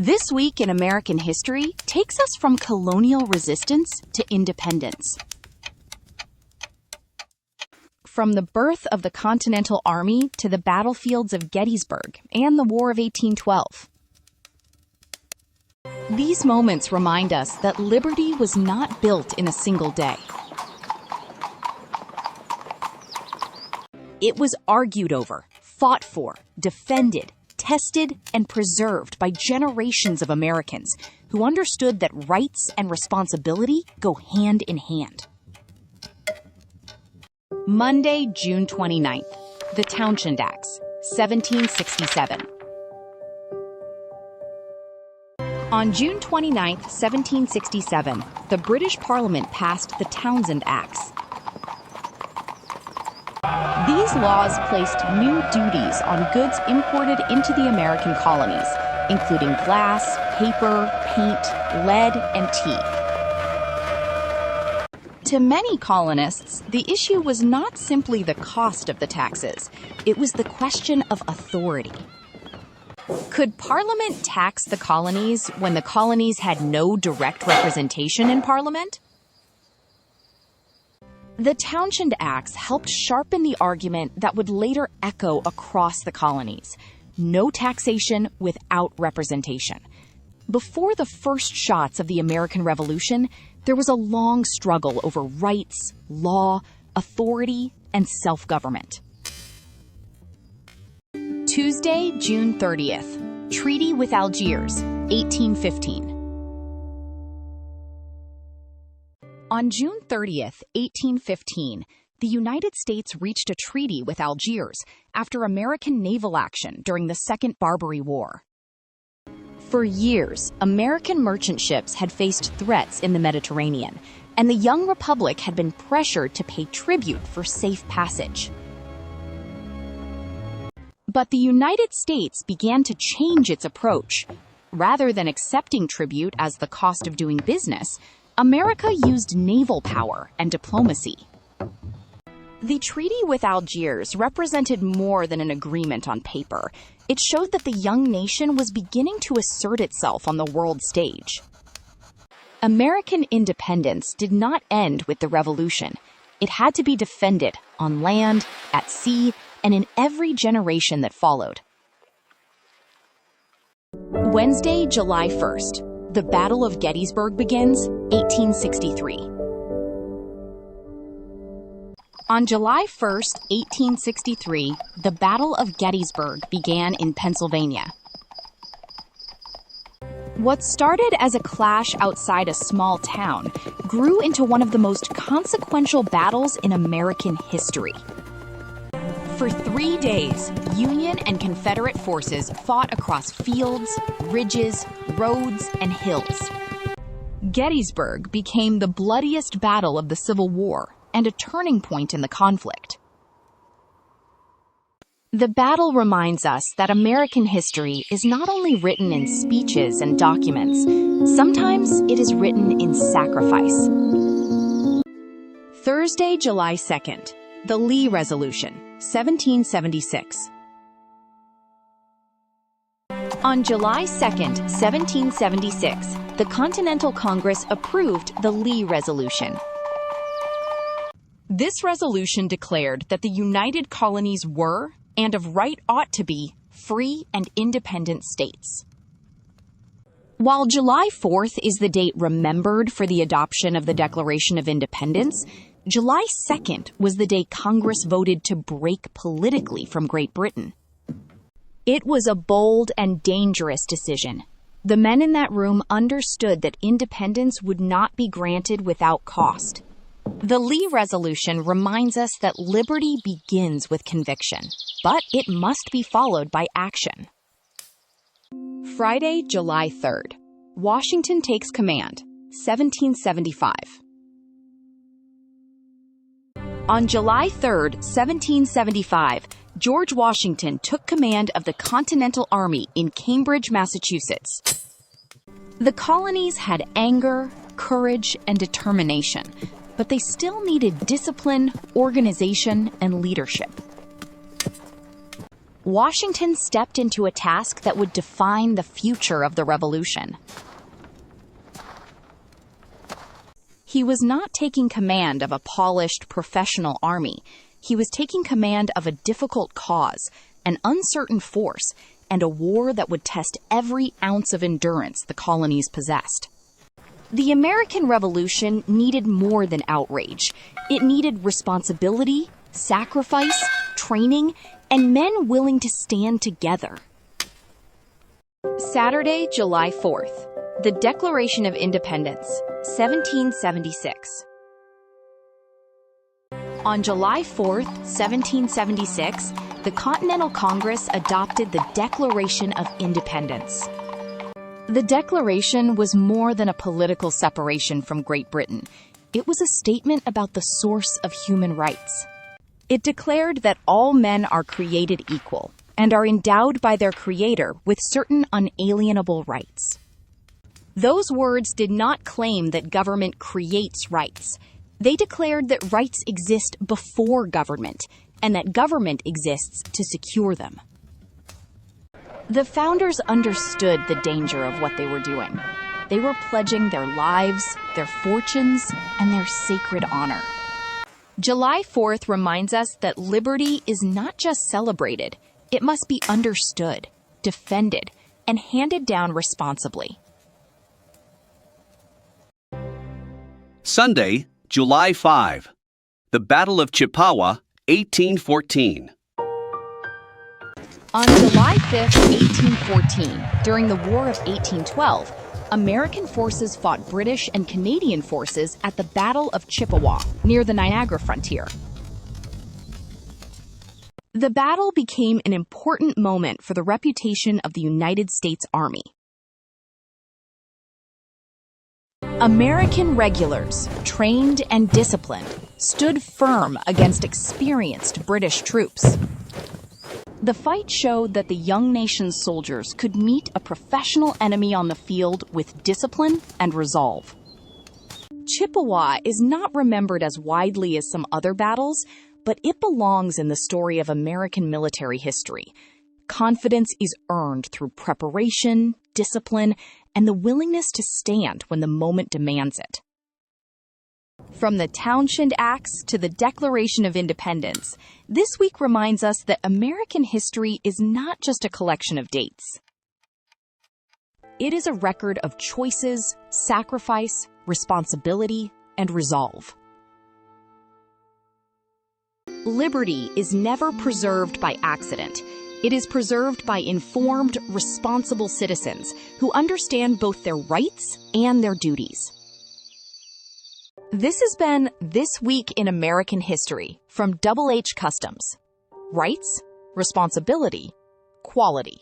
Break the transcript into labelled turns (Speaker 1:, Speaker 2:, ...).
Speaker 1: This week in American history takes us from colonial resistance to independence. From the birth of the Continental Army to the battlefields of Gettysburg and the War of 1812. These moments remind us that liberty was not built in a single day. It was argued over, fought for, defended, tested, and preserved by generations of Americans who understood that rights and responsibility go hand in hand. Monday, June 29th, the Townshend Acts, 1767. On June 29, 1767, the British Parliament passed the Townshend Acts. These laws placed new duties on goods imported into the American colonies, including glass, paper, paint, lead, and tea. To many colonists, the issue was not simply the cost of the taxes, it was the question of authority. Could Parliament tax the colonies when the colonies had no direct representation in Parliament? The Townshend Acts helped sharpen the argument that would later echo across the colonies: no taxation without representation. Before the first shots of the American Revolution, there was a long struggle over rights, law, authority, and self-government. Tuesday, June 30th, Treaty with Algiers, 1815. On June 30th, 1815, the United States reached a treaty with Algiers after American naval action during the Second Barbary War. For years, American merchant ships had faced threats in the Mediterranean, and the young republic had been pressured to pay tribute for safe passage. But the United States began to change its approach. Rather than accepting tribute as the cost of doing business, America used naval power and diplomacy. The treaty with Algiers represented more than an agreement on paper. It showed that the young nation was beginning to assert itself on the world stage. American independence did not end with the Revolution. It had to be defended on land, at sea, and in every generation that followed. Wednesday, July 1st. The Battle of Gettysburg begins, 1863. On July 1st, 1863, the Battle of Gettysburg began in Pennsylvania. What started as a clash outside a small town grew into one of the most consequential battles in American history. For 3 days, Union and Confederate forces fought across fields, ridges, roads, and hills. Gettysburg became the bloodiest battle of the Civil War and a turning point in the conflict. The battle reminds us that American history is not only written in speeches and documents, sometimes it is written in sacrifice. Thursday, July 2nd, the Lee Resolution, 1776. On July 2, 1776, the Continental Congress approved the Lee Resolution. This resolution declared that the United Colonies were, and of right ought to be, free and independent states. While July 4th is the date remembered for the adoption of the Declaration of Independence, July 2nd was the day Congress voted to break politically from Great Britain. It was a bold and dangerous decision. The men in that room understood that independence would not be granted without cost. The Lee Resolution reminds us that liberty begins with conviction, but it must be followed by action. Friday, July 3rd. Washington takes command, 1775. On July 3rd, 1775, George Washington took command of the Continental Army in Cambridge, Massachusetts. The colonies had anger, courage, and determination, but they still needed discipline, organization, and leadership. Washington stepped into a task that would define the future of the Revolution. He was not taking command of a polished, professional army. He was taking command of a difficult cause, an uncertain force, and a war that would test every ounce of endurance the colonies possessed. The American Revolution needed more than outrage. It needed responsibility, sacrifice, training, and men willing to stand together. Saturday, July 4th. The Declaration of Independence, 1776. On July 4th, 1776, the Continental Congress adopted the Declaration of Independence. The Declaration was more than a political separation from Great Britain. It was a statement about the source of human rights. It declared that all men are created equal and are endowed by their Creator with certain unalienable rights. Those words did not claim that government creates rights. They declared that rights exist before government, and that government exists to secure them. The founders understood the danger of what they were doing. They were pledging their lives, their fortunes, and their sacred honor. July 4th reminds us that liberty is not just celebrated, it must be understood, defended, and handed down responsibly.
Speaker 2: Sunday, July 5. The Battle of Chippawa, 1814.
Speaker 1: On July 5, 1814, during the War of 1812, American forces fought British and Canadian forces at the Battle of Chippawa, near the Niagara frontier. The battle became an important moment for the reputation of the United States Army. American regulars, trained and disciplined, stood firm against experienced British troops. The fight showed that the young nation's soldiers could meet a professional enemy on the field with discipline and resolve. Chippawa is not remembered as widely as some other battles, but it belongs in the story of American military history. Confidence is earned through preparation, discipline, and the willingness to stand when the moment demands it. From the Townshend Acts to the Declaration of Independence, this week reminds us that American history is not just a collection of dates. It is a record of choices, sacrifice, responsibility, and resolve. Liberty is never preserved by accident. It is preserved by informed, responsible citizens who understand both their rights and their duties. This has been This Week in American History from Double H Customs. Rights, responsibility, quality.